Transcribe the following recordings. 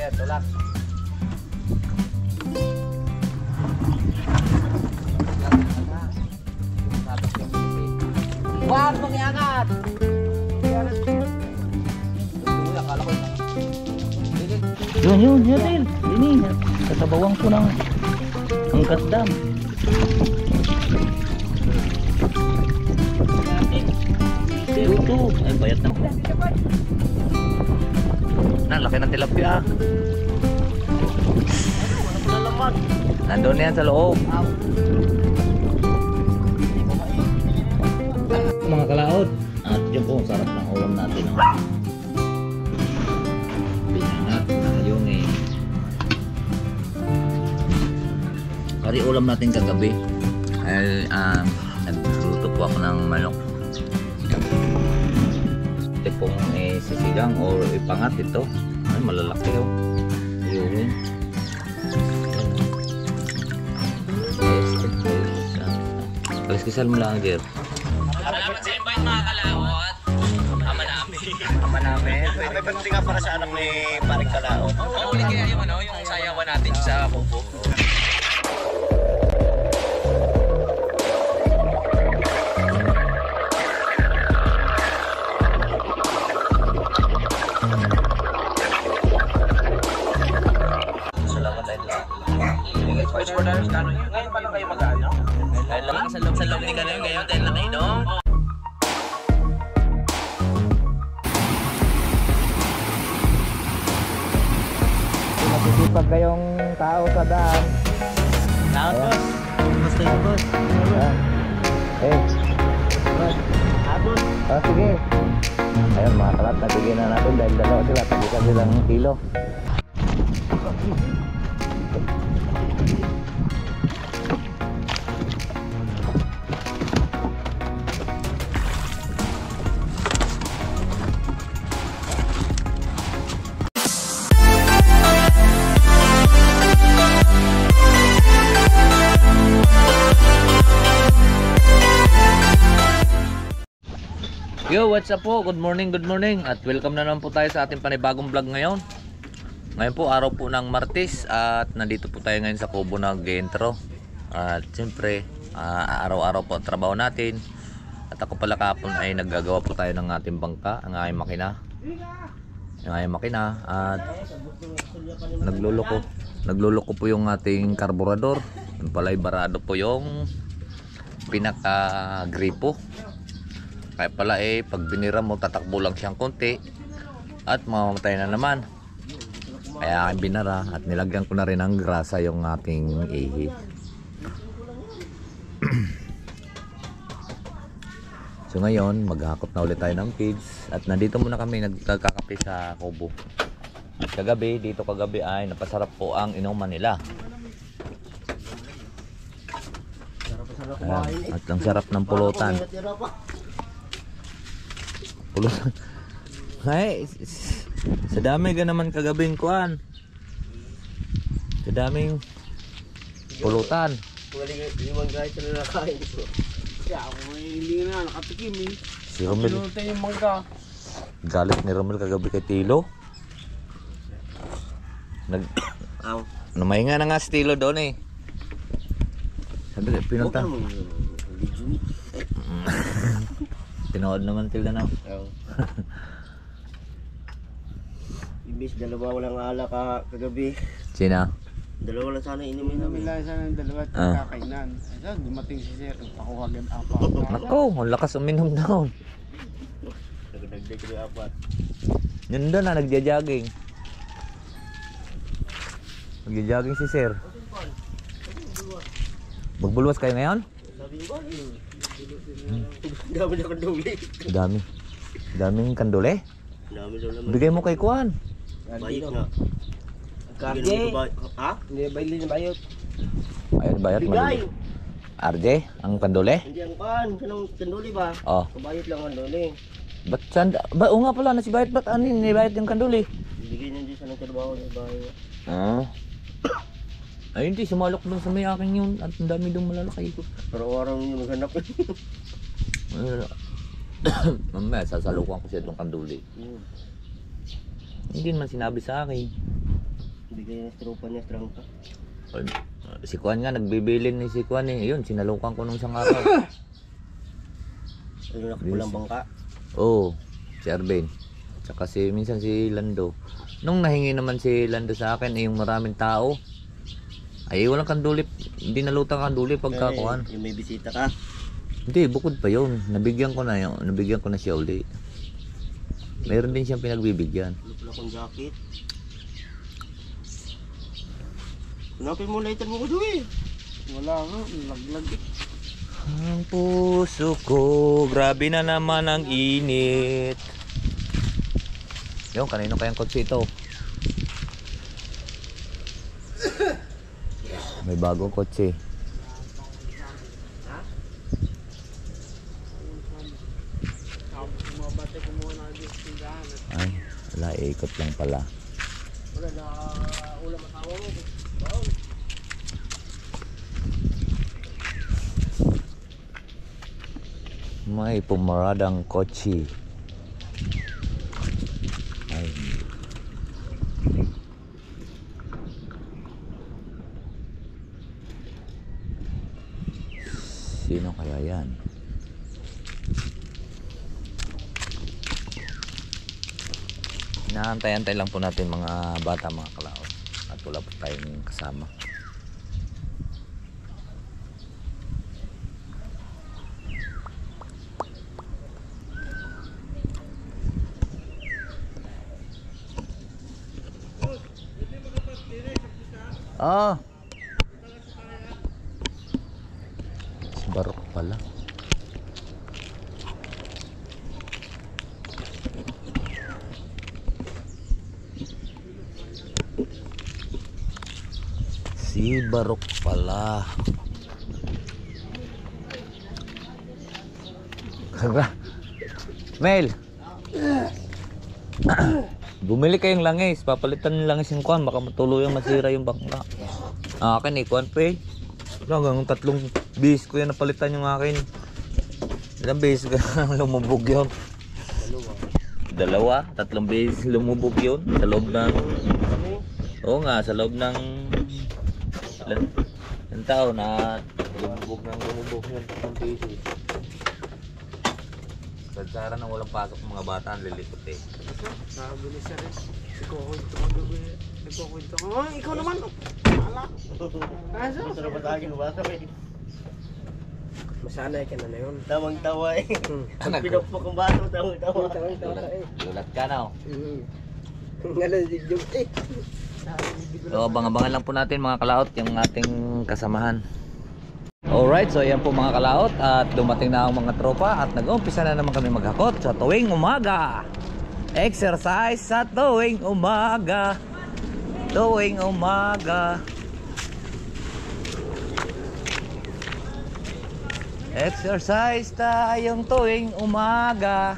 Ayan, tulak. Huwag mong iangat! Yun, yatin. Ini, kasabawang ko ng angkas dam. Ito, ay bayat na. Laki ng tilapia. Nandun yan sa loob. Mga kalaot. At yun po, sarap ng ulam natin. Pinangat na yung kari ulam natin kagabi. Ay, nagluto po ako ng manok. Ito pong sisigang o ipangat ito. Ay, malalaki yun. Ayun. Kaliskisan mo lang, Jer. Salamat sa invite mga kalawot. Ama namin. Ama namin. May pati nga para sa anak ni Paring Kalawot. Oo, ulit kaya yung sayawan natin sa kubo. Ngayon pa lang kayo mag-ano? Dahil lang sa loob ni Gano'n ngayon dahil lang inom. Masisipag kayong tao sa daan. Naon boss? Gusto yun boss? Abot? Sige. Ayun mga kalat, nabigyan na natin dahil dalawa sila. Tagisan silang kilo. Yo, what's up po? Good morning at welcome na naman po tayo sa ating panibagong vlog ngayon. Ngayon po, araw po ng Martes at nandito po tayo ngayon sa kubo ng Gentro. At siyempre, araw-araw po ang trabaho natin. At ako pala kahapon ay naggagawa po tayo ng ating bangka, ang aking makina. At nagluloko po yung ating karburador. Yung pala ay barado po yung pinaka-gripo. Kaya pala pag binira mo tatakbo lang siyang konti at mamamatay na naman. Kaya aking binara at nilagyan ko na rin ng grasa yung ating ihi. So ngayon maghakot na ulit tayo ng feeds at nandito muna kami nagkakape sa kubo. At kagabi ay napasarap po ang inuman nila. At ang sarap ng pulutan. Ay, sa dami ka naman kagabing kuan. Sa daming pulutan. Limang guys na nakain ko. Kaya ako hindi na nakatikim eh. Si Romel. Pinutin yung mangga. Galit ni Romel kagabi kay Tilo. Namahinga na nga si Tilo doon eh. Sabi pinunta. Tinood naman Tilda na. Ibis dalawa walang alak kagabi. Sina? Dalawa lang sana inumin namin. Bila sana ng dalawa at kakainan. Ayun, dumating si Sir. Ako agad apat. Nako, ang lakas uminom doon. Nagdagdag ko yung apat. Yun doon na, nagja-jogging. Nagja-jogging si Sir. Magbulwas kayo ngayon? Sabi ko dami na kanduli. Daming kandole? Dami daw naman. Bigay mo kay Kuan. Bayot nga. RJ. Ha? Hindi, bayli na bayot. Ayun, bayat mo. Bigay! RJ, ang kandole? Hindi ang pan. Kanong kanduli ba? Oh. Kabayot lang kanduli. Ba't saan? Ba, o nga pala, nasibayat ba't ano yun? Nibayat yung kandole? Bigay niya dyan sa nagtrabaho sa bahay. Ay, hindi. Sumalok doon sa may aking yun. At ang dami doon malalaki. Araw-araw niyo maghanap. Mamaya, sasalukan ko siya itong kanduli. Hindi naman sinabi sa akin. Bigay ng tropa niya, strangka. Si Kuan nga, nagbibilin ni si Kuan eh. Yun, sinalukan ko nung isang araw. Ano nakapulang bangka? Oo, si Arben. Tsaka minsan si Lando. Nung nahingi naman si Lando sa akin, yung maraming tao. Ay, walang kanduli. Hindi nalutang kanduli pagka Kuan. Yung may bisita ka. Hindi, bukod pa yun. Nabigyan ko na siya uli. Meron din siyang pinagbibigyan. Ano pala kong jacket? Hanapin mo lighter mo ko doon eh. Wala nga, laglag eh. Ang puso ko, grabe na naman ang init. Yung, kanino kayang kotse ito? May bagong kotse. Ay, wala, ikot lang pala. Wala na ulam asawa mo. May pumaradang kotse. Ay. Sino kaya yan? Inaantay-antay lang po natin mga bata, mga kalaot. At wala po tayong kasama. Ah. Barok pala. Si Barok pala. Mel. Bumili kayong langis, papalitan ng langis yung kuwan, baka matuluyang masira yung bangka. Akin eh, kuwan pa eh. Hanggang 3 bis ko yan napalitan yung akin. Ilang bis ka lumubog yun? 2, 3 bis lumubog yun sa loob ng... Oo nga, sa loob ng... ilang taon na lumubog yun 3 pisos. Sadsara nang walang pasok ng mga bata, ang lilikot eh. Sabi ni Sir, ikukwento ko gabi. Nagkukwento ko. Oh, ikaw naman. Wala. Kaso? Masarap ba tagin mo ba? Masanay ka na yun. Tamang tawa eh. Anak ko. Pinapok ang bato, tamang tawa. Gulat ka na oh. Ngayon, joke eh. So abang-abangan lang po natin mga kalaot yung ating kasamahan. Alright, so ayan po mga kalaot at dumating na ang mga tropa at nag-umpisa na naman kami maghakot sa tuwing umaga. Exercise sa tuwing umaga. Tuwing umaga. Exercise tayong tuwing umaga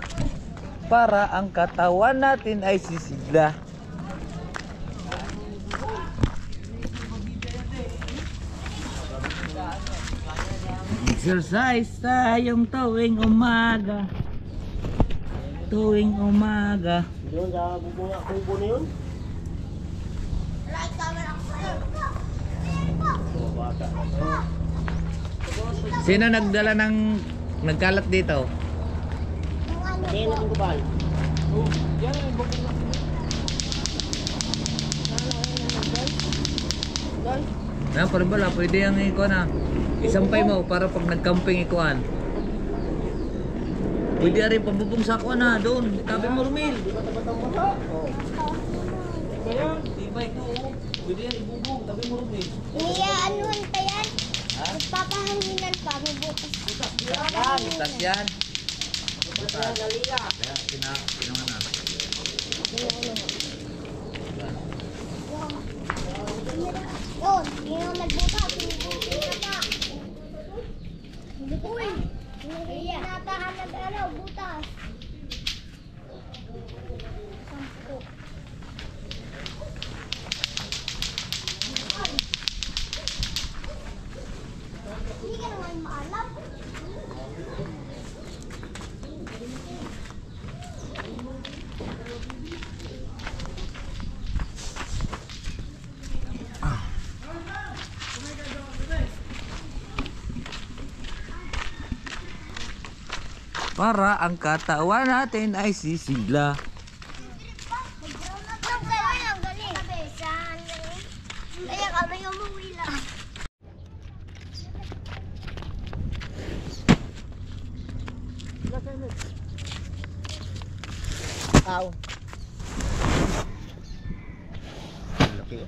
para ang katawan natin ay sisigla. Exercise tayong tuwing umaga. Tuwing umaga. Doon sa bubunga kubo na yun. Sino nagdala ng nagkalat dito? Kaya natin kubal. Na, parang bala, pwede yung ikuan na. Isampay mo para pag nag-camping ikuan. Pwede rin pambubong sa kuan na doon. Tabi mo Rumil. Ibay ko. Pwede yan ibubong. Tabi mo Rumil. Iya, anuhan pa yan? Magpapahanginan pa, may butas. Butas yan. Butas. Kaya pinangan na. Yun, yun ang nagbutas. Hindi na pa. Uy, hindi na pa nag-araw, butas. Sampo. Hindi ka naman maalam. para ang katawan natin ay sisigla. Ang galing, ang galing. Kabesan, galing. Kaya kami umuwi lang. Aw. Laki.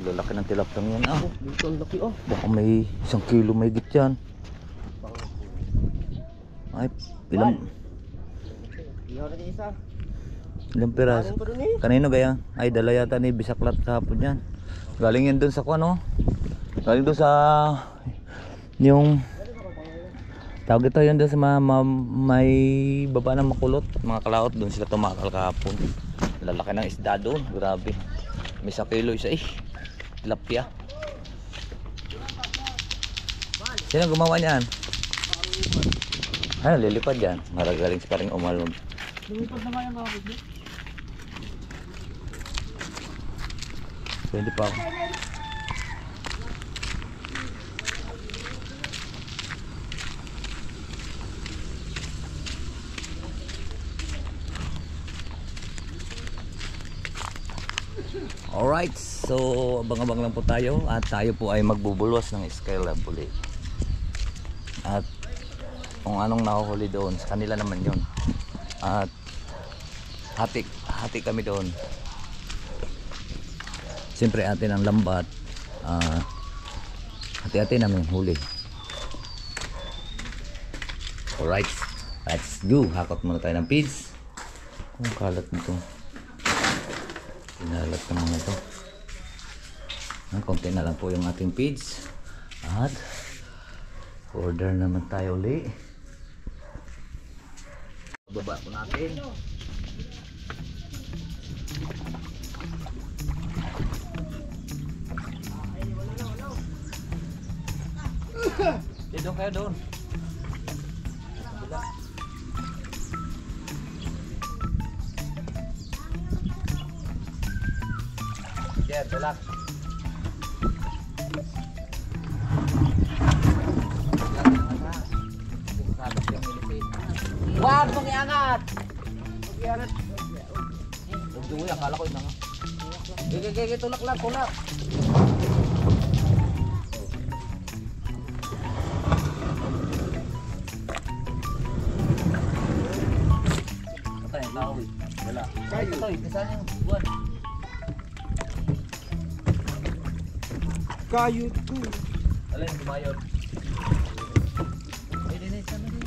Lalaki ng tilaptang yan ah. Dito ang laki oh. Baka may 1 kilo may git yan. Ay, ilang Ihaw na isa. piraso? Parang pa dun eh. Kanino gaya? Ay, dala yata ni Bisaklat kahapon yan. Galing yan dun sa kuan oh. Galing dun sa yung tawag ito yun dun sa may baba ng makulot. Mga kalaot dun sila tumakal kahapon. Lalaki ng isda doon. Grabe. May 1 kilo isa eh. Tilapia. Sino gumawa niyan? Ano, lilipad yan. Maragaling si paring umalog. Lumipad na nga yung mga bigli. Pwede pa ako. Alright, so abang-abang lang po tayo at tayo po ay magbubulwas ng Skylab ulit. At kung anong nahuhuli doon, sa kanila naman yun. At hati kami doon. Siyempre atin ang lambat. Hati-hati namin huli. Alright, let's go. Hakot muna tayo ng feeds. Kung kalat nito. Pinalat ng mga ito. Konti na lang po yung ating feeds. At order naman tayo ulit. Baba po natin. Doon kayo doon. Yan, tulak. Wag mong iangat. Iangat. Huwag akala ko yun nga. Gigi, tulak lang, tulak. Patay ang tao eh. Wala. Ito to, kasaan yung buwan. Kayot ko. Alin, kumayon. Ay, din, sana din.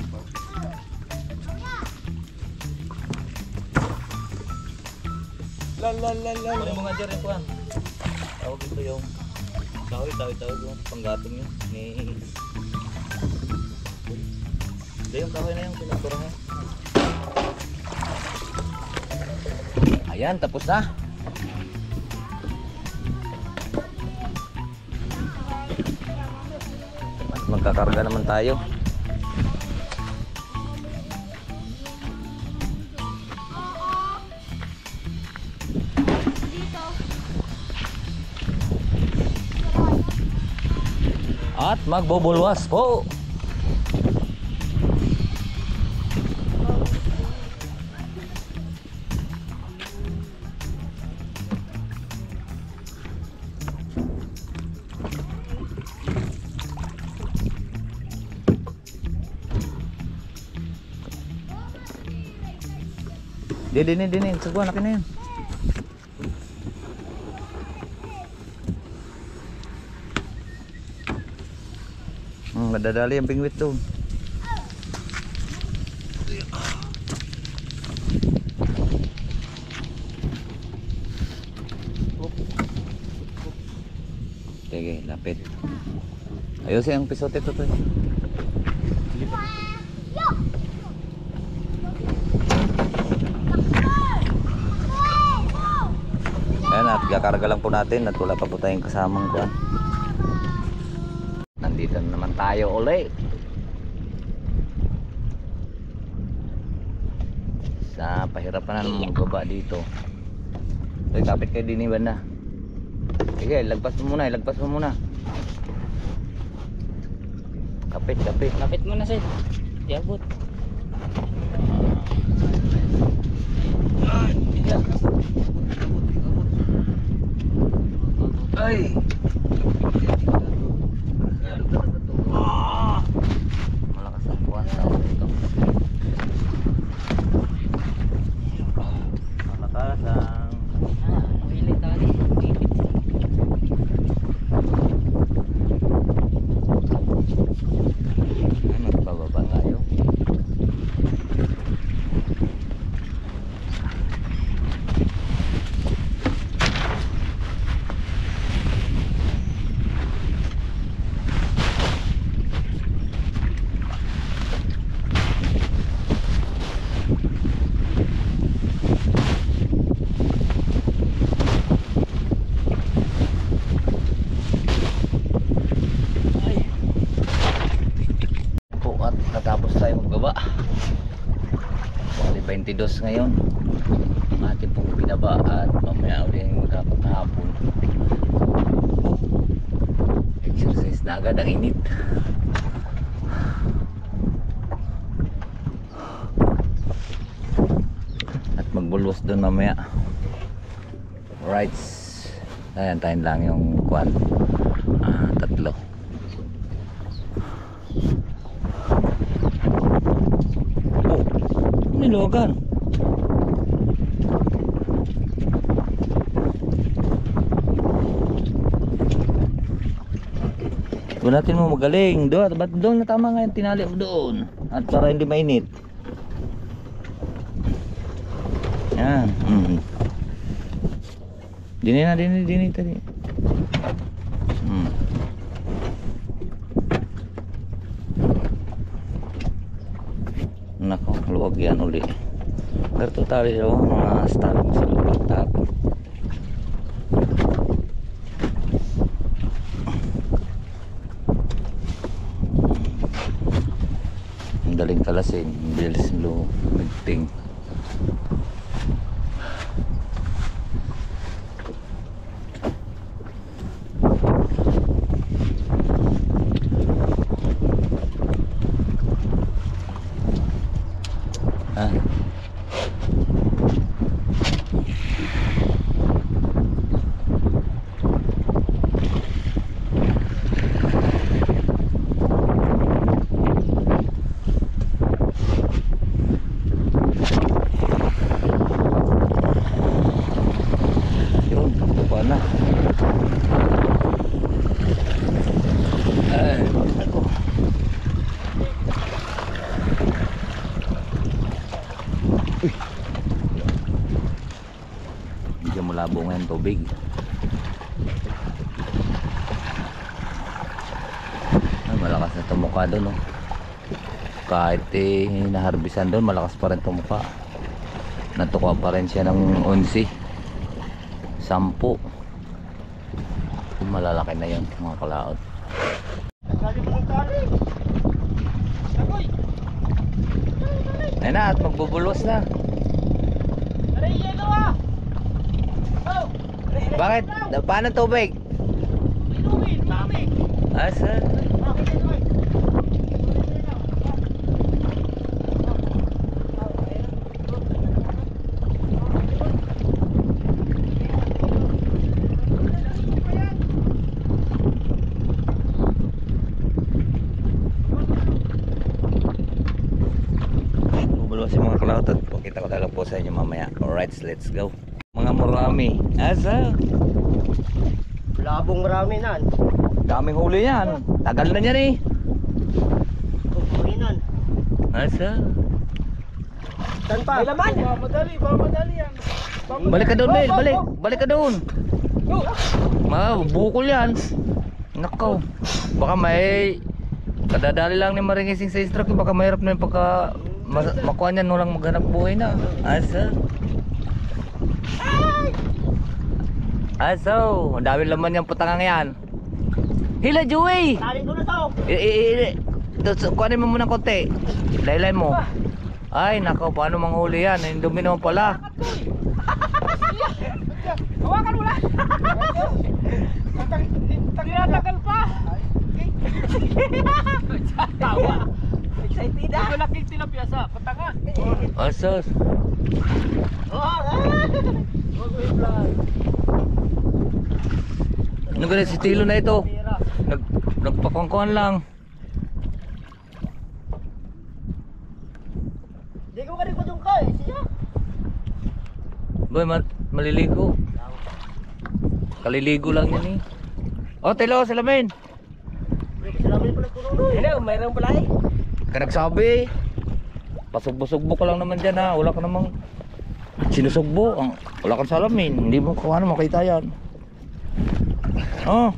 La. Ano yung mga dyan rin, Juan? Tawag ito yung tawag yung panggatong yun ni hindi yung kahoy na yung pinagturahan. Ayan, tapos na. At magkakarga naman tayo. At magbubulwas po. Dini, sagwa na kina yun. Nadadali ang pingwit doon. Sige, lapit. Ayusin ang pisote to. Ayan, at kakarga lang po natin at wala pa po tayong kasamang kuwan. Nandito na naman tayo ulit sa pahirapan na naman magbaba dito. Ay, kapit kayo din iban na. Sige, ilagpas mo muna. Kapit, kapit. Lapit mo na, Sid. Diabot. Ay! Malakas ang buwan sa ito. Malakas ang... Ulit tali. Magbababa tayo. Po at natapos tayo magbaba. Bali 22 ngayon ang ating pong binaba at mamaya ulit magkakahapon. Exercise na agad ang init. At magbulwas doon mamaya. Rights. Ayan, tayo lang yung kwan. Tatlo. Nilogan. Doon natin mo magaling. Doon, ba't doon na tama nga yung tinali mo doon. At para hindi mainit. Yan. Dini na, dini tadi. Nako, luwag yan uli. Pero totally daw mga start sa pagtap. Ang daling kalasin, bilis lumigting. Yun, buka na. Ay, ako. Medyo malabo ngayon tubig. Ay, malakas na tumuka doon, no? Kahit naharbisan doon, malakas pa rin tumuka. Natuka pa rin siya ng 11, 10. Malalaki na yun mga kalaot. Ayun na, at magbubulos na. Bakit? Paano tubig? Asa? Bubulos yung mga kalaot at pakita ko talaga po sa inyo mamaya. Alright, let's go. Mga marami. Asa? Labong marami nan. Daming huli yan. Tagal na niyan eh. Kukulinan. Asa? Saan pa? May laman. Madali yan. Balik ka doon, Mel. Balik. Balik ka doon. Bukol yan. Nakaw. Baka may kadadali lang ni Maringising sa stroke. Baka mahirap na yung pagka makuha niyan. Walang maghanap buhay na. Asa? Aso, ang dami laman yung putangang yan. Hila, Joey! Tarin ko na to. Kuhanin mo muna konti. Laylay mo. Ay, nako, paano manghuli yan? Yung dumi naman pala. Hawakan mo lang. Tinatagal pa. Tawa. Excited ah. Malaking tilapia sa patanga. Asos. Ano ganun si Tilo na ito? Nagpakongkuhan lang. Di ko kanil padung ka eh. Siya. Boy, maliligo. Kaliligo lang yan eh. Oh, Tilo, salamin. Salamin pala kuno. Hello, mayroon pala eh. Ka nagsabi. Pasugbo-sugbo ka lang naman dyan ha. Wala ka namang sinusugbo. Wala kang salamin. Hindi mo kung ano makita yan. Oh,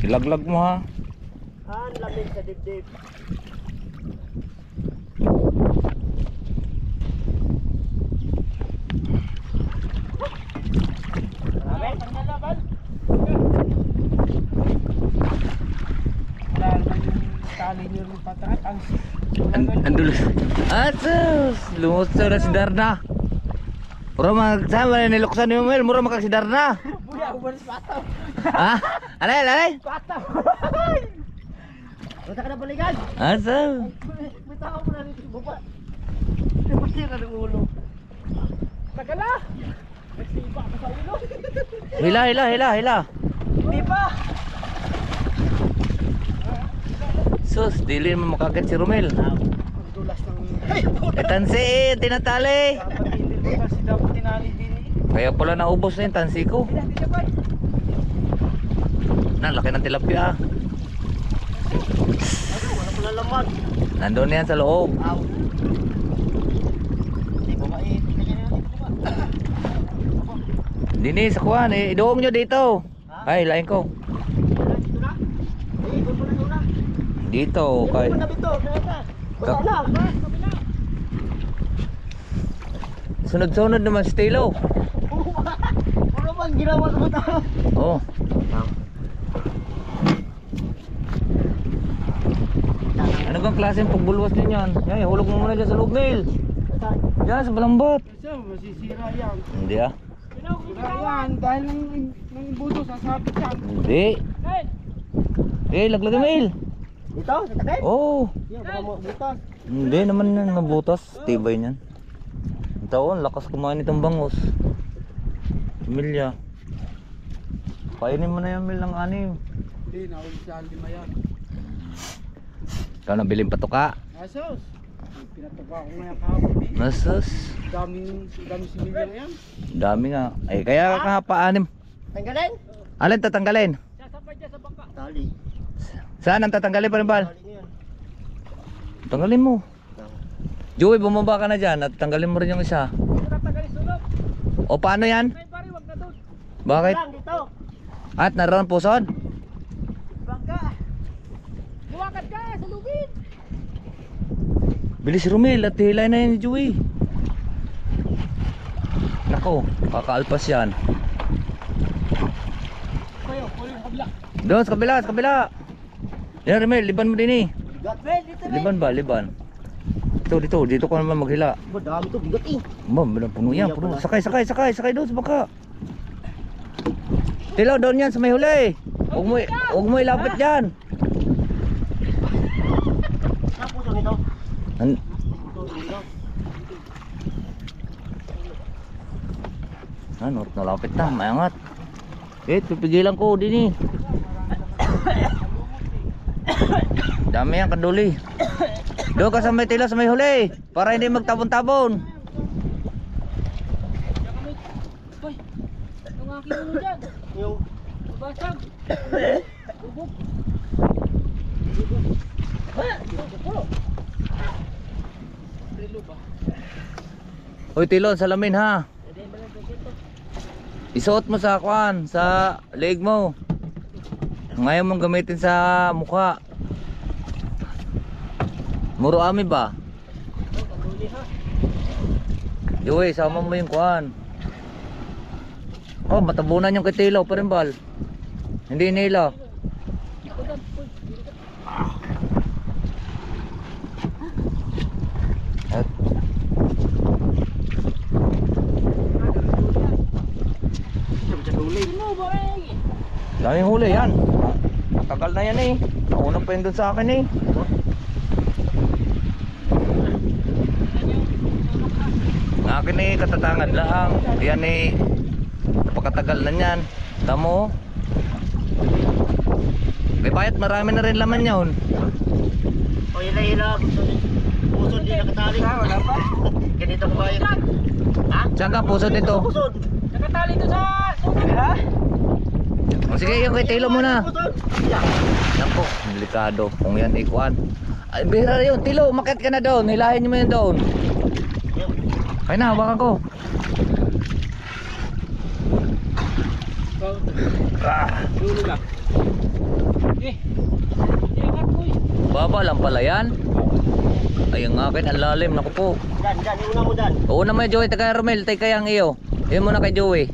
ilaglag mo ha. Ang lamin sa dibdib. Marami? Pangalaban? Wala naman yung tali niyo rin patangat. Andulos. Asus, lumusot na si Darna. Mura magsama na niluksan ni Mel. Mura makag si Darna. Buya, umalis pataw. Ha? Alay, alay. Pataw. Bata ka na balikan. Asus. May tao mo na rin sa baba. Napasira ng ulo. Tagala! Nagsiba ka sa ulo. Hila, hila, hila, hila. Hindi pa. Sus, dili mo makagat si Romel. Ang dulas ng... Tansi, tinatali. Dapat hindi ko kasi dapat tinali din eh. Kaya pala naubos na yung tansi ko. Na, laki ng tilapia. Wala pala laman. Nandun yan sa loob. Aw. Hindi ko mait. Dini, sa kuwan. Idoong nyo dito. Ay, lain ko. Dito na. Eh, doon pala doon na. Dito. Kay... Doon na bito. Wala na. Sunod-sunod naman si Tilo. Puro bang ginawa sa mata. Oh. Ano bang klaseng pagbulwas ninyo yan? Yan, hulog mo muna dyan sa loob, Neil. Yan, sa balambot. Kasi masisira yan. Hindi ah. Sira yan dahil ng buto sasabit yan. Hindi. Eh, laglag yung Neil. Dito, sa takay. Oh. Yan, baka butas. Hindi naman yan mabutas. Tibay niyan. Ang taon, lakas kumain itong bangus. Milya. Kainin mo na yung mil ng anim. Hindi, nahuli sa lima yan. Ikaw nabiling patuka. Asos! Pinataba ko ngayon kahapon eh. Nasus. Daming similya yan. Dami nga. Ay, kaya ka pa-anim. Tanggalin. Alin tatanggalin? Sasabay dyan sa bangka. Tali. Saan ang tatanggalin pa rin, Bal? Tali niyan. Tanggalin mo. Joey, bumaba ka na dyan at tanggalin mo rin yung isa. Tinatagali sunod. O paano yan? May bari, wag na doon. Bakit? Lang dito. At naroon puson? Bangka. Luwakan ka sa lubid. Bilis Romel at hilay na yan ni Joey. Nako, kakaalpas yan. Kayo, kulo yung kabila. Doon sa kabila, sa kabila. Yan Romel, liban mo din eh. Bigat. Well, dito na. Liban ba? Liban. Dito ka naman maghila. Dami to, bigat eh. Ma'am, puno yan, puno. Sakay doon sa baka. Tilo, doon yan sa may huli. Huwag mo ilapit dyan. Napuso nito. Ano, nalapit na, mayangat. Pipigilan ko din eh. Dami yan, kaduli. Doon ka sa may tila sa may huli para hindi magtabon-tabon. Yung aking ulo dyan. Yung Basag. Bubog. Relo ba? Hoy Tilon, salamin ha. Isuot mo sa kwan, sa leg mo. Ngayon mong gamitin sa mukha. Muro ami ba? Yoy, sama mo yung kwan. Oh, matabunan yung kay Tilo pa rin, Bal. Hindi nila. At daming huli yan. Matagal na yan eh. Nauna pa yun dun sa akin eh. Ang akin eh, katatangad lang. Yan eh, napakatagal na yan. Tamo. May bayat, marami na rin laman yun. O hila-hila. Pusod di nakatali. Wala pa. Ganito ko ba yun? Ha? Saan ka puso dito? Pusod. Nakatali to sa sugat. Ha? O sige, yung kay Tilo muna. Pusod. Naku, delikado. Kung yan ikuan. Ay, bihira yun. Tilo, umakyat ka na doon. Hilahin nyo mo yun doon. Kaya na, hawakan ko. Dulo lang. Iangat ko eh. Baba lang pala yan. Ay, ang akin, ang lalim. Naku po. Dan, iuna mo dan. Oo naman, Joey. Taga Romel. Tay kayang iyo. Iyon muna kay Joey.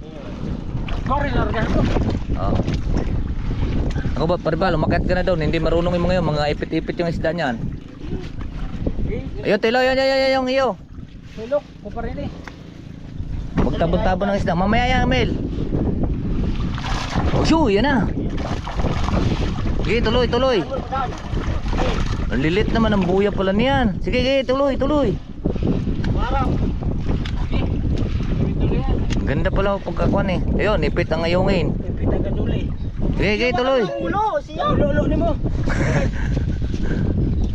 Sorry, larga ko. Oo. Ako ba, paribal, umakyat ka na doon. Hindi marunong yung mga yun. Mga ipit-ipit yung isda niyan. Ayun, Tilo. Yan, yung iyo. Sulok, ko pa rin eh. Magtabon-tabon ng isda. Mamaya yan, Mel. Oh, shoo, yan na. Sige, tuloy. Ang lilit naman ang buya pala niyan. Sige, tuloy. Parang. Ganda pala ang pagkakuan eh. Ayun, ipit ang ayungin. Pipita ka duli. Sige, tuloy. Ulo, siya. Ulo ni mo.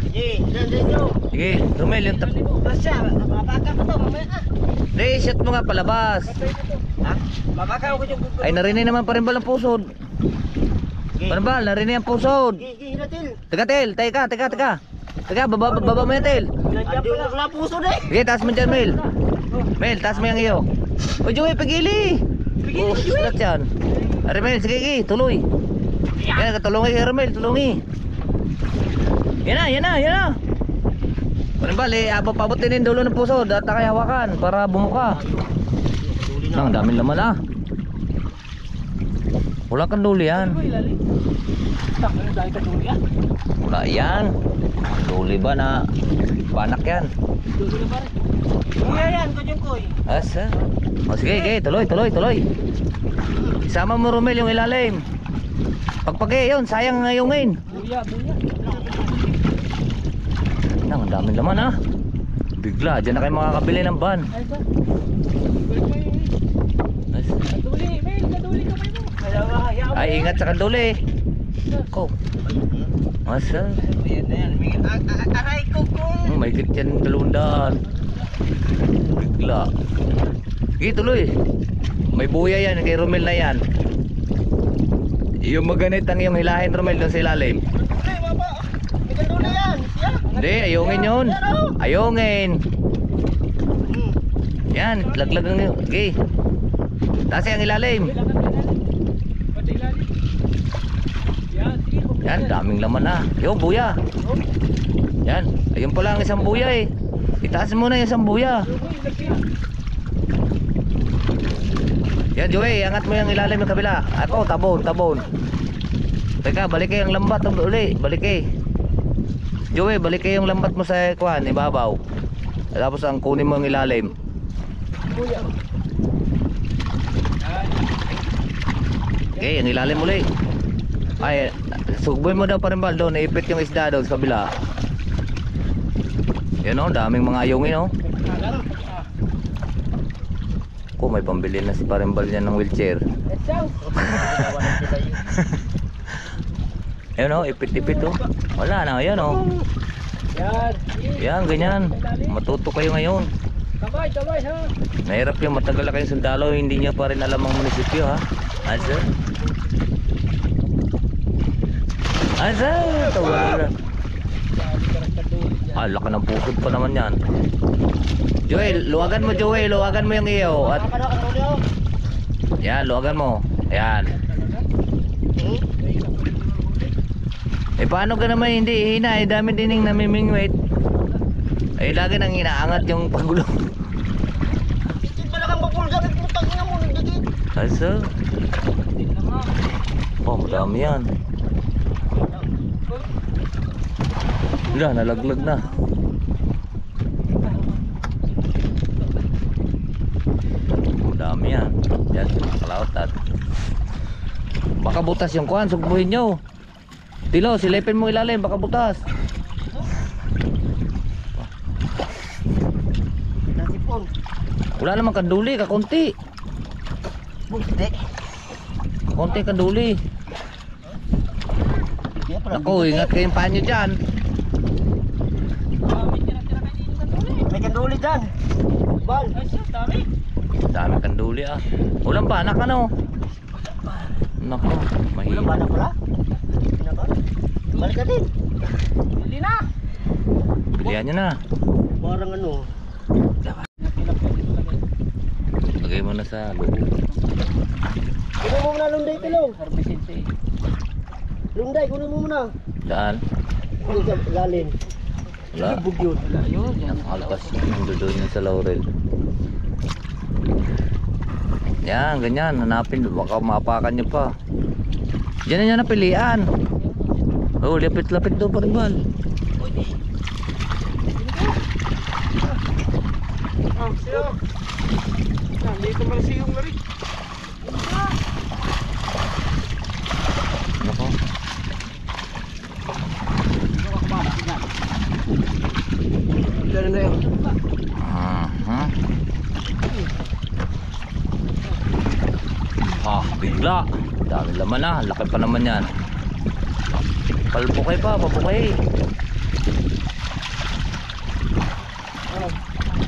Sige, dan nyo. Sige, Romel, yung tap... Basya, mabaka ko to, mamaya. Hey, shot mo nga palabas. Ha? Mabaka ko yung Ay, narinig naman pa rin ba ang pusod? Parang narinig ang pusod. Gigi, hinatil. Teka. Baba mo yung tel. Andun na puso na eh. Sige, taas mo dyan, Mel. Mel, taas mo yung iyo. O, Joey, pagili. Oh, sulat yan. Ari, Mel, sige, tuloy. Yan, tulungi kay Romel, tulungi. Yan na. Parang abot din yung dulo ng pusod at kaya hawakan para bumuka. Ang daming laman ah. Wala kang duli yan. Takbo dahil ka dulo yan. Wala yan. Duli ba na banak yan? Dulo na pare. Kuya yan, kunyong koy. Asa? O sige, tuloy. Isama mo Romel yung ilalim. Pagpagay yun, sayang ngayungin. Buya. Ang daming laman ah. Bigla, dyan na kayo makakabili ng van. Ay, ba? Kaduli, Mel, kaduli kamay mo. Ay, ingat sa kanduli. Ko. Asa? Yan na yan. Aray ko kung. May kit yan 200. Bigla. Sige, tuloy. May buya yan, kay Romel na yan. Yung maganit ang iyong hilahin, Romel, doon sa ilalim. Ay, baba. May kaduli yan. Siya. Hindi, ayungin yun. Ayungin. Yan, laglag ang yun. Okay. Taas ang ilalim. Pati ilalim. Yan, sige. Yan, daming laman na. Yo, buya. Yan, ayun pala ang isang buya eh. Itaas mo na yung isang buya. Yan, Joey, angat mo yung ilalim ng kabila. Ako, tabon. Teka, balik kayo yung lambat uli. Balik kayo. Joey, balik kayo yung lambat mo sa kuhan, ibabaw. Tapos ang kunin mo yung ilalim. Okay, yung ilalim uli. Ay, sugboy mo daw pa rin ba doon, naipit yung isda doon sa kabila. Yan o, daming mga ayungin o. Kung may pambili na si Parimbal niya ng wheelchair. Yan o, ipit-ipit o. Wala na, yan o. Yan. Yan, ganyan. Matuto kayo ngayon. Kamay ha. Mahirap yung matagal na kayong sundalo, hindi nyo pa rin alam ang munisipyo ha. Asa? Tawala. Ah, laki ng pusod pa naman yan. Joel, luwagan mo Joel, luwagan mo yung iyo. At yan, luwagan mo. Ayan. Eh paano ka naman hindi hina? Eh dami din yung namimingwit. Eh lagi nang inaangat yung pagulo. Itin pala kang mapulga. Putang nga mo. Nagdikit. Asa? Oh, madami yan. Wala, nalaglag na. Madami yan. Yan, kalautan. Baka butas yung kuhan, sugbuhin nyo. Tilo, silipin mo ilalim, baka butas. Nasipon. Wala naman kanduli, kakunti. Buti. Kakunti kanduli. Ako, ingat kayong paa nyo dyan. May kanduli dyan. Bal. Dami kanduli ah. Ulang panak ano? Nako, Wala mahirap. ba na pala? Balik ka din. Hindi na. Pilihan nyo na. Parang ano. Lagay mo na sa loob. Kunin mo muna lunday tilong. Lunday, kunin mo muna. Saan? Kunin sa lalim. Wala. Bugyot. Nakakalpas yun. Nandoon yun sa laurel. Yan, ganyan. Hanapin. Baka mapakan nyo pa. Diyan na nyo napilian. Oh, lapit-lapit doon pa rin bal. Ah, siyo. Nandito pala siyong lari. Nako. Diyan na yun. Aha. Ah, bigla. Dami laman na. Laki pa naman yan. Palpukay pa, papukay.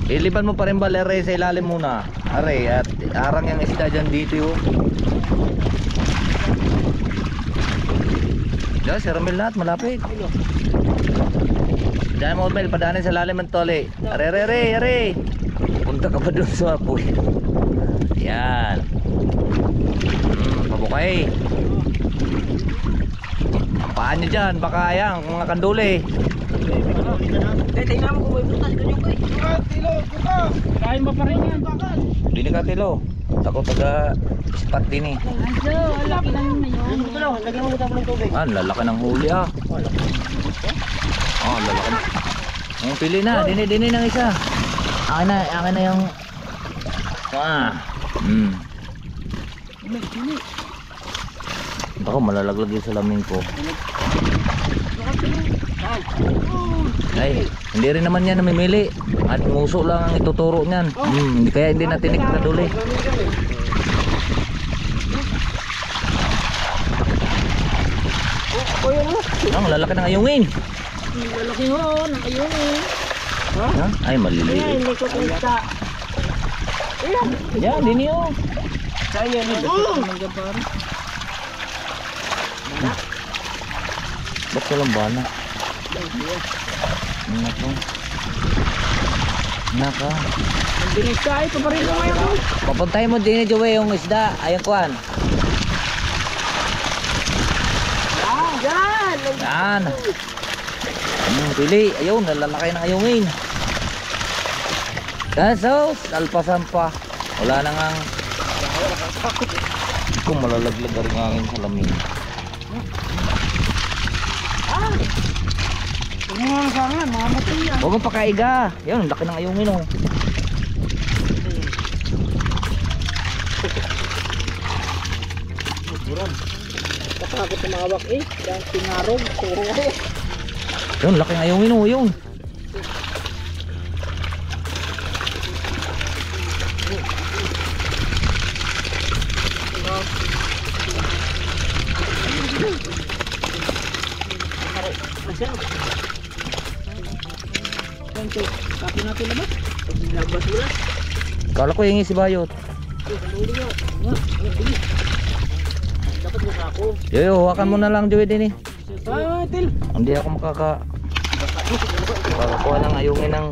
Iliban mo pa rin ba, Aray, sa ilalim muna. Aray, at arang yung isda dyan dito yun. Diyan, si Ramil lahat, malapit. Diyan mo, Mel, padanin sa lalim ng tole. Aray. Punta ka pa dun sa apoy. Yan. Pabukay. Ang paan nyo dyan, baka yan, mga kanduli. Tingnan mo kung may butas doon yung kay. Tilo, buka. Kain ba pa rin yan? Dini ka tilo. Ako taga spot din eh. Laki lang na yun. Ito lang, lagyan mo na tapo ng tubig. Ah, lalaki ng huli ah. Oh, lalaki na. Oh, pili na, dini ng isa. Akin na yung Baka malalaglag yung salamin ko. Ay, hindi rin naman yan namimili. At nguso lang ang ituturo niyan. Kaya hindi natin ikakaduli. Ang lalaki ng ayungin. Malaki ho, nakayungin. Ha? Ay, maliliit. Hindi ko kita. Yan, dini oh. Kaya ni Ba't walang bana? Naka. Ang bilis ka, ito pa rin mo ngayon. Papuntay mo din Joey yung isda. Ayun kuan. Yan! Yan. Pili. Ayun, nalalakay ng ayungin. Kaso, alpasan pa. Wala na ngang. Kung malalaglag rin ang aking salamin. Huwag mo nga sa akin, mamamatay yan. Huwag mo pakaiga. Yan, ang laki ng ayungin oh. Kapagod tumawak eh. Dahil pinarog. Yun, laki ng ayungin oh. Yun. Kapi natin naman. Paglabas mo na. Kala ko yung si Bayot. Dapat mo ako. Yo, hawakan mo na lang Joey din eh. Ah, Til. Hindi ako makakakuha ng ayungin ng.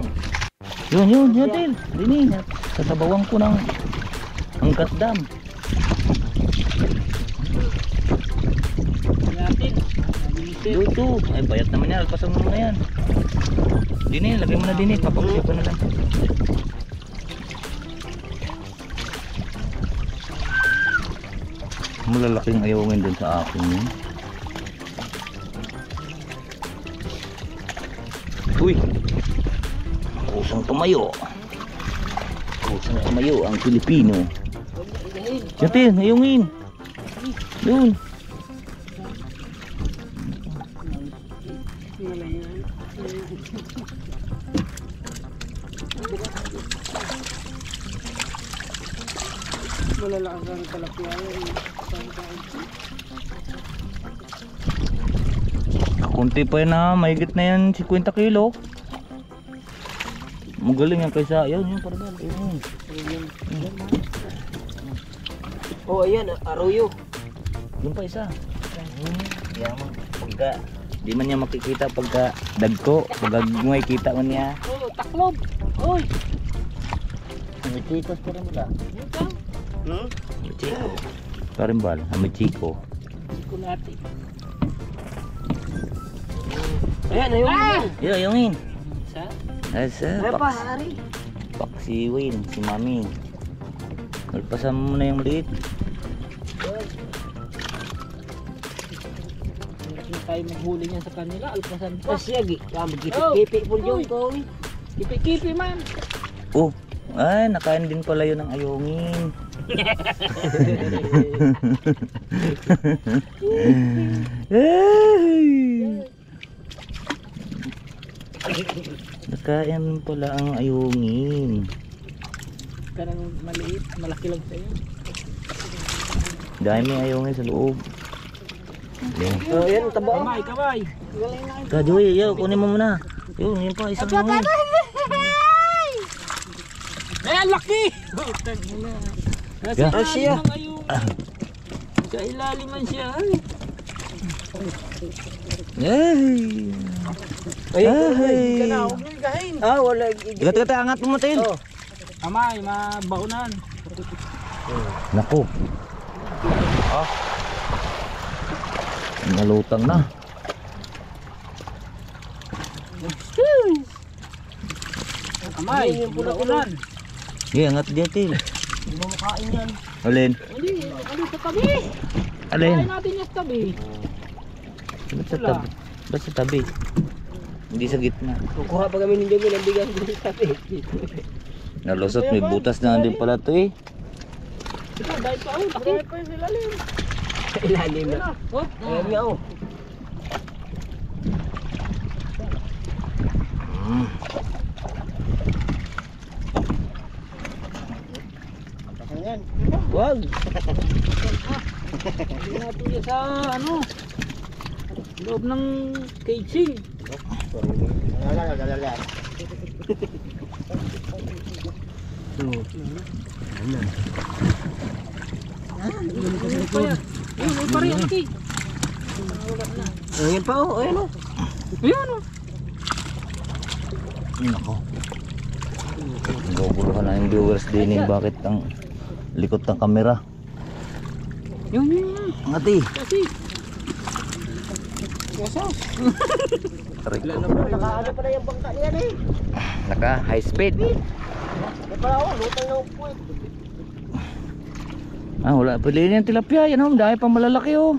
Yun, Til. Dini, kasabawang ko ng angkat dam. Natin. Luto. Ay, bayat naman yan. Alpasan mo na yan. Dini, lagay mo na dini. Papakusip ko na lang. Malalaking ayungin dun sa akin yun. Uy! Kusang tumayo. Kusang tumayo ang Pilipino. Yatin, ayungin. Yun. Malalakas ang talapia yan. Kunti pa yan na, mahigit na yan 50 kilo. Magaling yan kaysa, yun parang yun. Oh, ayan, arroyo. Yung pa isa. Yaman. Pagka, di man niya makikita pagka dagko, pagka gumay kita man niya. Oh, taklob. Oy. May chikos pa rin ba? Hmm? May chiko. Parimbal, may chiko. Siko natin. Ayan, ayun. Yungin. Isa? Asa, Ay pa, hari. si Win, si Mami. Alpasan mo na yung maliit. Hindi tayo maghuli niyan sa kanila. Alpasan pa. Pasyagi. Kipik-kipik po yung ko. Kipi-kipi man. Oh, ay, nakain din pala yun ng ayungin. Nakain pala ang ayungin. Karang maliit. Malaki lang sa'yo. Dahil may ayungin sa loob. Yan. Oh, yan, taba. Kamay, kamay. Kajoy, yo, kunin mo muna. Yun pa, isang ayungin. Ayan, laki! Yeah. Sa ilalim man ayun. Sa ilalim man siya. Ay. Yay! Ay, Ay! ah, wala. Gat-gat, angat mo Matil. Oh. Kamay, mabaunan. Naku. Nalutang na. Kamay, mabaunan. Sige, angat din Til. Hindi mo makain yan. Alin? Ali sa tabi. Alin? Kain natin yung tabi. Ba't sa tabi? Ba't sa tabi? Hindi sa gitna. Kukuha pa kami ng Jumil ang bigas dito sa tabi. Nalusot, may butas na din pala to eh. Ito, dahil pa ako. Dahil pa yung ilalim. Sa ilalim na. Oh, Ayan nga, oh. Wag. hindi natin yan sa ano. Loob ng casing. Ano pa yan? Ayun, pa rin yung laki. Ayan pa, oh. Ayan, oh. Ayun, oh. Nako. Naguguluhan na yung viewers din eh. Bakit ang likot ng kamera? Yun. Ngati. Kasi. Wasaw. Nakaano pa na yung bangka niyan, eh. Naka high speed. May pala, oh. Lutang na upo, eh. Ah, wala. Piliin yung tilapia. Yan oh. Dahil pang malalaki oh.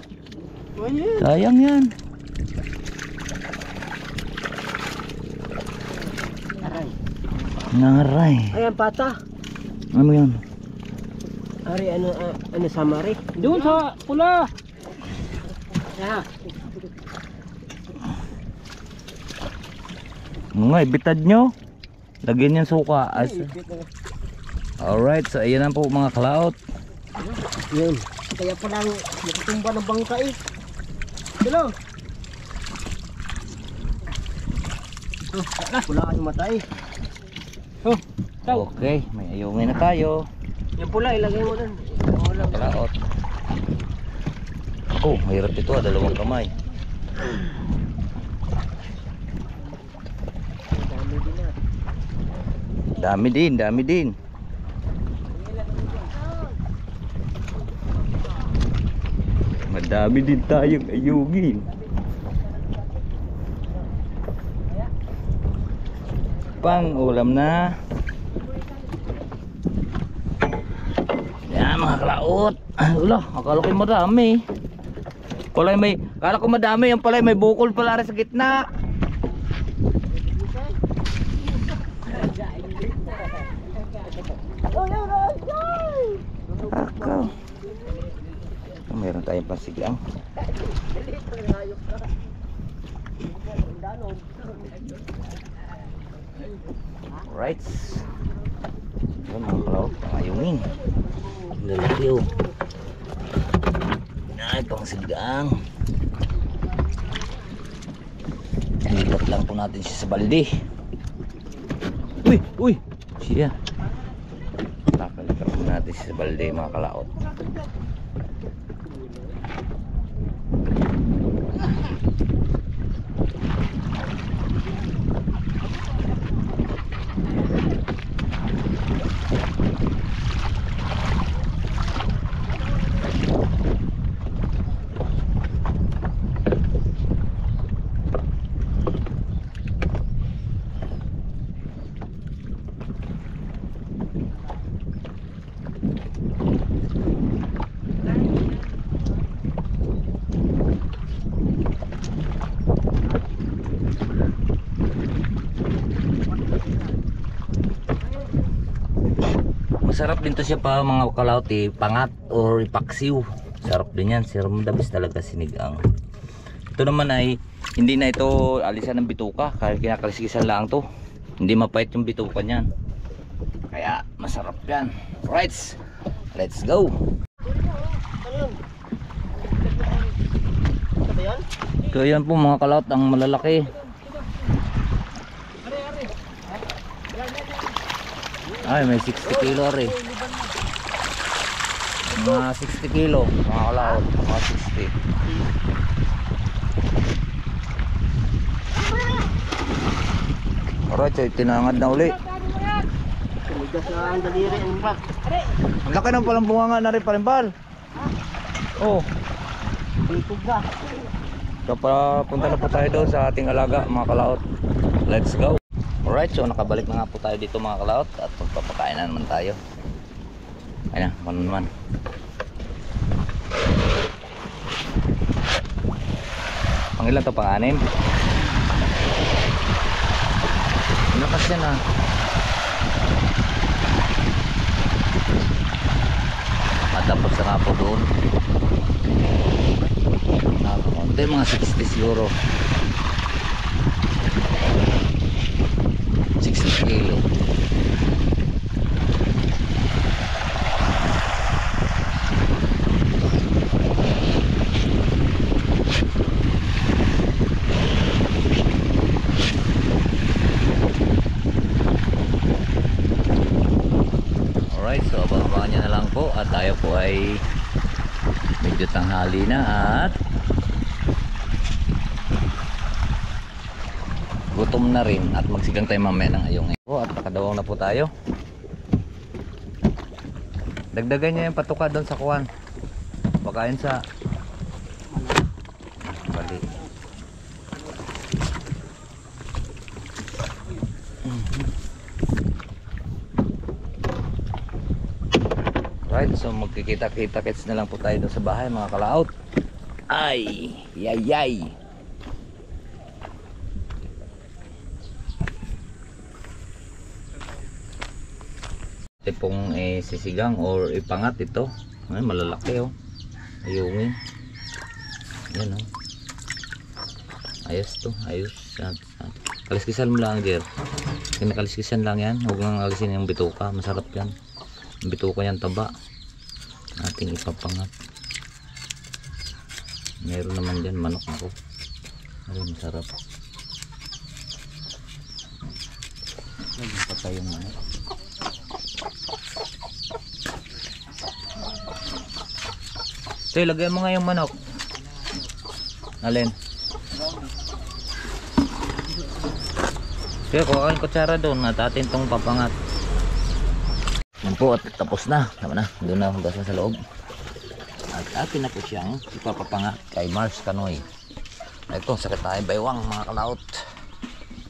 Ayan. Sayang yan. Naray. Ayan, pata. Ano yan? Ari, ano sa mari? Doon sa pula. Ah. Nga, ibitad nyo. Lagyan yung suka. Alright, so ayan na po mga kalaot. Yun. Kaya palang nakatumba ng bangka, eh. Hello. Wala kayong matay. Oh, tao. Okay, may ayungin na tayo. Yung pula, ilagay mo dun. Wala. Kalaot. Oh, mahirap ito ah, dalawang kamay. Dami din. Madami din tayong ayungin. Pang ulam na. Yan mga kalaot. Wala, akala ko madami. Akala ko madami, yung pala may bukol pala rin sa gitna. Ako. Meron tayong pansigang. Alright. Yan mga kalaot, pangayungin. Lalaki oh. Ay, pang sigang. Lipat lang po natin siya sa balde. Uy, uy. Siya. Kakalipat po natin siya sa balde mga kalaot. Masarap din to siya pa mga kalaot eh, pangat or ipaksiw. Sarap din yan, sir, madabis talaga sinigang. Ito naman ay hindi na ito alisan ng bituka, kaya kinakalisikisan lang to. Hindi mapait yung bituka niyan. Kaya masarap yan. Alright, let's go. Ito yan po mga kalaot, ang malalaki. Ay, may 60 kilo rin. Mga 60 kilo, mga kalaot, mga 60. Alright, so tinangad na uli. Tumigas na ang daliri ang bag. Ang laki ng palang bunganga na rin palimbal. Oh. Bitog na. So punta na po tayo doon sa ating alaga mga kalaot. Let's go. Alright, so nakabalik na nga po tayo dito mga kalaot at magpapakain na naman tayo. Ayun na, ano naman. Pang ilan to, pang-anim? Lakas yan ah. Matapos na nga po doon. Nakakakunti, mga 60 siguro. 60 kilo. Alright, so abangan nyo na lang po at tayo po ay medyo tanghali na at gutom na rin at magsigang tayo mamaya ng ayong at nakadawang na po tayo. Dagdagan niya yung patuka doon sa kuwan, pagkain sa bali. Right, so magkikita-kita-kits na lang po tayo doon sa bahay mga kalaot. Ay, yay. Ito pong sisigang or ipangat ito. Ay, malalaki oh. Ayungin. Yan oh. Ayos to, ayos. Kaliskisan mo lang, Jer. Kaliskisan lang yan. Huwag nang alisin yung bituka. Masarap yan. Yung bituka yan taba. Ating ipapangat. Meron naman dyan manok ako. Ay, masarap. Patay yung manok. So, lagyan mo nga yung manok. Alin? So, kuha kang kutsara doon at atin itong papangat. Yan po at tapos na. Tama na. Doon na hugasan sa loob. At atin na po siyang ipapapangat kay Mars Kanoy. Ito, sakit tayo baywang mga kalaot.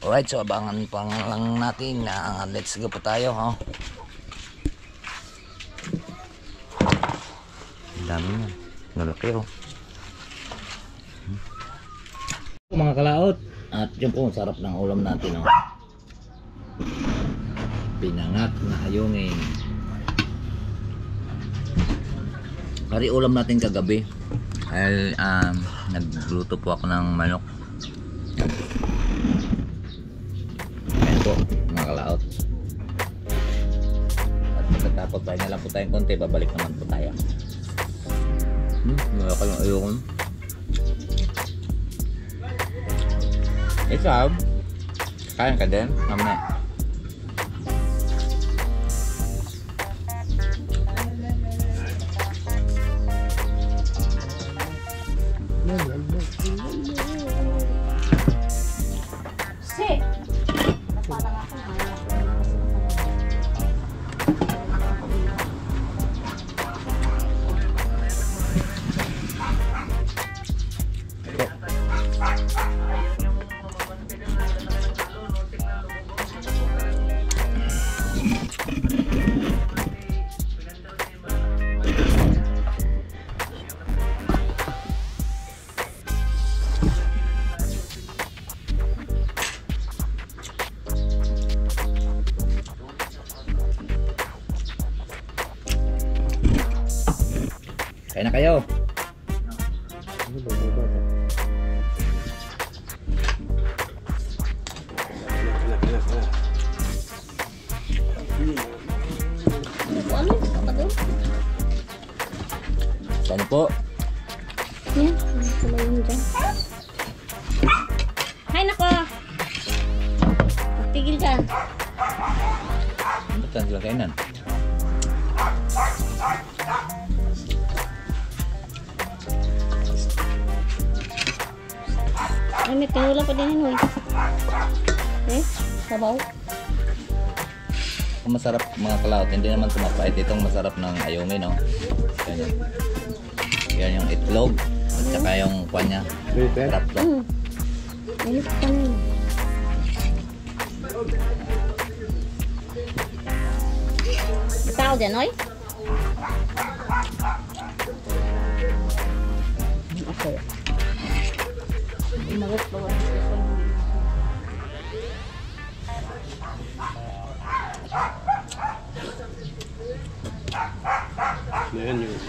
Alright, so abangan pang lang natin na let's go po tayo. Oh. Ang dami yan. Nalaki oh. Mga kalaot. At yun po, sarap ng ulam natin oh. Pinangat na ayungin. Kari ulam natin kagabi. Ay, nagluto po ako ng manok. Ayan po, mga kalaot. At Pagkatapos tayo na lang po tayong konti, babalik naman po tayo. Wala ka lang ayokon. Ikaw, kaya ka din? Mamaya. Si! Napalang ako. Kaya na kayo. Ano? Kapag Saan po? yan. Ano yun dyan? Hay nako! Tigil ka. Ba't saan sila kainan? Ay, may tinula pa din yun. Eh, sabaw. Ang masarap mga kalaot, hindi naman sumapait. Itong masarap ng ayumi, no? Yan, yan yung itlog. At saka yung kanya. Sarap to. Inis ka na yun. May tao dyan, oy? Okay. Umagot ba ba? Ayan yun.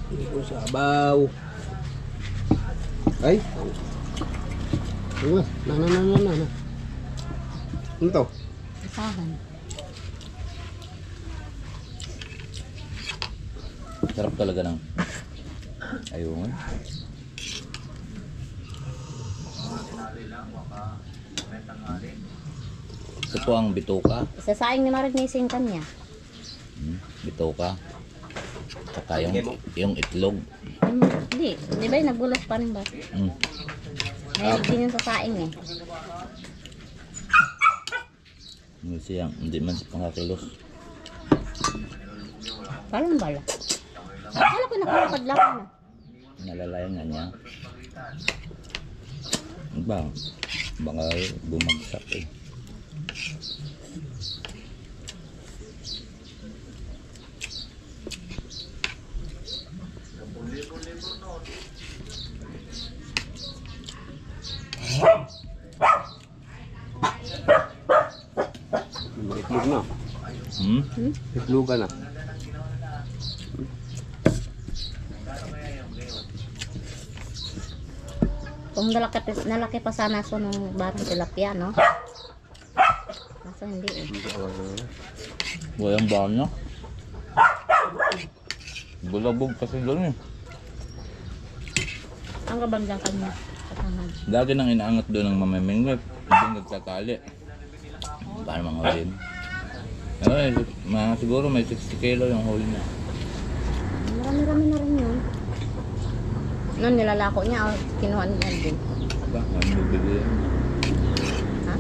Hindi ko sabaw. Ay. Na. Ano to? Asahan. Sarap talaga ng ayumi. Ito po ang bituka. Isasaing ni Marinising kanya. Bituka. Saka yung itlog. Hindi. Di ba yung nagulos pa rin ba? Mahilig din yung sasaing eh. Hindi siya, hindi man siya pangakilos. Parang bala. Akala ko nakalakad lang na. Nalalayan nga niya. Ba? Baka bumagsak eh. Itlog na. Itlogan na. Kung nalaki pa sana so nung barang tilapia, no? Kaso hindi eh. Walang baon niya. Bulabog kasi doon eh. Ang kabandang kanya. Katangan. Dati nang inaangat doon ng mamimingwit. Hindi nagtatali. Paano mga huli? Siguro may 60 kilo yung huli niya. Marami-rami na rin yun. Noon nilalako niya, kinuha niya din. Ba? Ano bibili? Ha?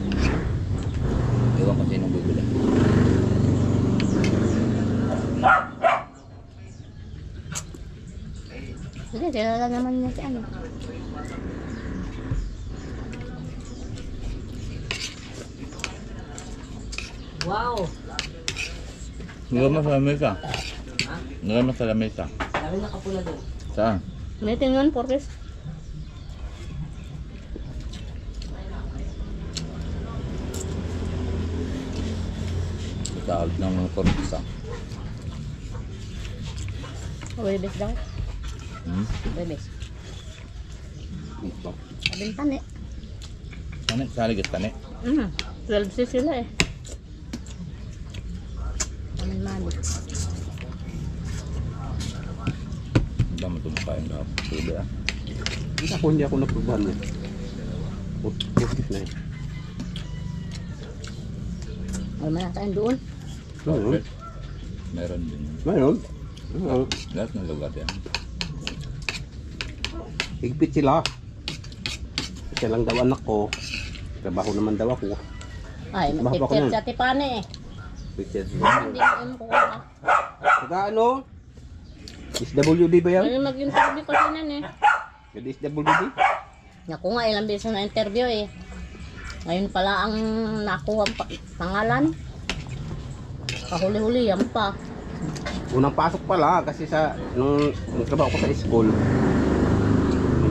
Ewan kasi nung bibili. Hindi, kilala naman niya si ano. Wow! Nagama sa lamesa. Nagama sa lamesa. Dami nakapula doon. Saan? May tingnan, Porpes. Sahod ng mga korpisa. Webes daw. Webes. Abintan eh. Tani? Saligit tani? 12 sila eh. Mabit. Ang dami itong kain na tuloy ah. Hindi ako naprobahan niya. Putik na eh. Ay, manakain doon. Perfect. Meron din. Mayroon. Oo. Lahat ng lugar yan. Higpit sila. Kasi lang daw anak ko. Trabaho naman daw ako. Ay, Bahaba ko matipid nun. sa tipane eh. Picture. Hindi mo kukuha. Saka ano? SWD ba yan? Ay, mag-interview kasi nan eh. Yung SWD? Naku nga, ilang beses na interview eh. Ngayon pala ang nakuha ang pangalan. Kahuli-huli yan pa. Unang pasok pala kasi sa nung trabaho ko sa school.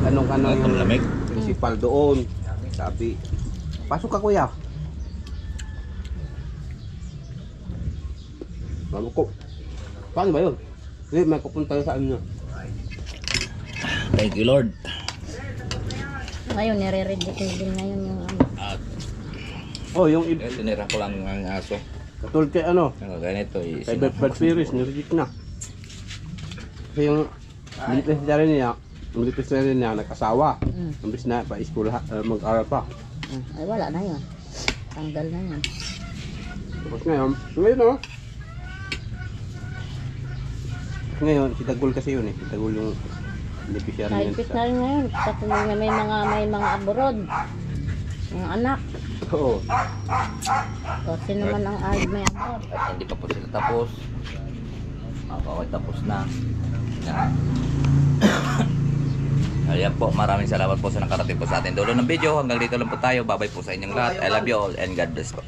Anong yung lamig? principal doon. Sabi, pasok ka kuya. Sabi ko, paano ba yun? Hindi, may pupunta sa ano. Thank you Lord. Ngayon, nire-ready ko din ngayon yung ano. Oh, yung Tinira ko lang ang aso. katulad kay ano, Ganito kay Bert Series, nireject na. Kasi yung military na rin niya, nag-asawa. Imbis na pa school mag-aral pa. Ay, wala na yun. Tanggal na yun. Tapos ngayon, si Dagol kasi yun eh. Si Dagol yung beneficiary niyan Kahit na rin ngayon. Kasi may mga abroad. Mga anak. Oo. Kasi naman ang ahid may abroad. At hindi pa po sila tapos. Okay, tapos na. Yan. Ayan po, maraming salamat po sa nakarating po sa ating dulo ng video. Hanggang dito lang po tayo. Bye-bye po sa inyong lahat. I love you all and God bless po.